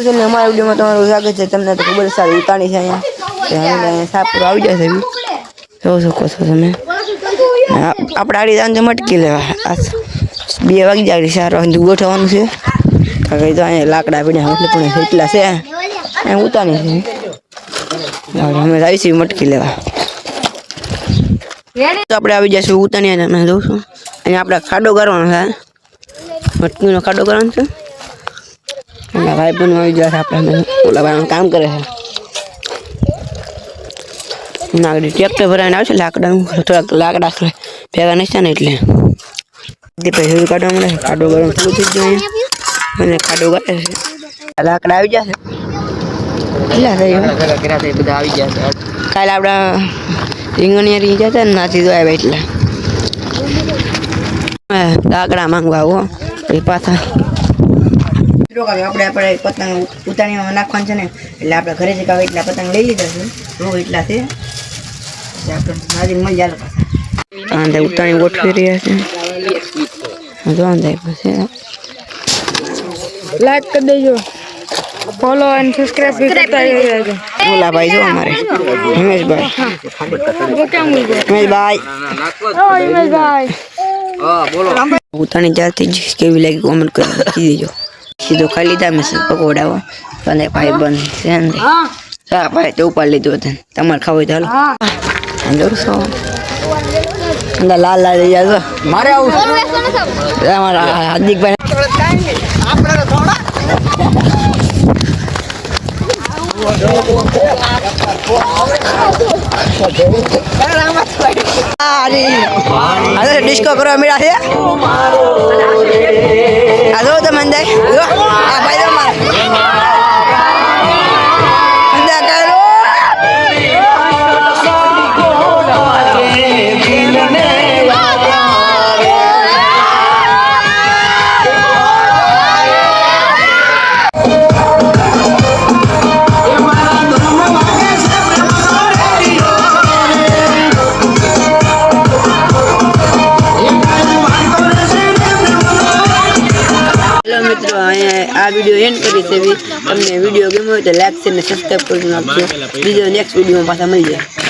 चलिए हमारे वीडियो में तुम्हारा स्वागत है। तुमने तो खबर सारी उतानी है यहाँ सापुर આવી જશે જોઈ શકો છો તમે આપણે આડી જાન મટકી લેવા 2 વાગી જાય 4 વાગે ગોઠવવાનું છે કાકે તો અહીંયા લાકડા પડ્યા એટલે પણ એટલા છે એ ઉતાની છે અમે આવીશું મટકી લેવા તો આપણે આવી જશું ઉતાની અને જોશું અહીંયા આપણે ખાડો કરવાનો છે મટકીનો ખાડો કરવાનો છે भाई बन बोला भाई काम करे है नागड़ी ट्रेक्टर भराने आवे लाकड़ा थोड़ा लाकड़ा भेगा नहीं ने એટલે પછી કાઢવા મળે ખાડો ગરમ પૂરું થઈ ગયું અને ખાડો ગાળે છે લાકડા આવી જશે કેટલા થઈ ગયા તે બધા આવી ગયા કાલે આપડા રીંગણિયા રી જતા ને નાથી જો આવ્યા એટલે લાકડા માંગવા હો એ પાછા આપણે પતંગ ઉતાણીમાં નાખવાનું છે ને એટલે આપણે ઘરે જ કાવ એટલા પતંગ લઈ લીધા છે રો એટલા છે આપણે નાજી મળી જાય પાછા આંધે ઉતાણી ગોઠવી રહ્યા છે જો આંધે પછી લાઈક કરી દેજો ફોલો એન્ડ સબસ્ક્રાઇબ भी करता रहिएगा बोला भाई जो हमारे हिमेश भाई वो क्या मुझे हिमेश भाई ओ हिमेश भाई हां बोलो उतानी जाती केवी लागी कमेंट कर दीजिए सीधो खाली था मैं पकोड़ा बने भाई बन से हां भाई तो ऊपर ले दो तमार खाओ चालो अंदर सो अंदर लाल लाल जाओ मारे आउ हमारा हार्दिक भाई आपने तो थोड़ा अरे डिस्को करो मेरा है हेलो तो मंदे आ भाई तो मार मंदे करो મિત્રો અહીંયા આ વિડિયો એન્ડ કરી છે તમને વિડિયો ગમ્યો હોય તો લાઈક શેર અને સબસ્ક્રાઇબ કરી નાખજો બીજો નેક્સ્ટ વિડિયોમાં પાછા મળી જાય।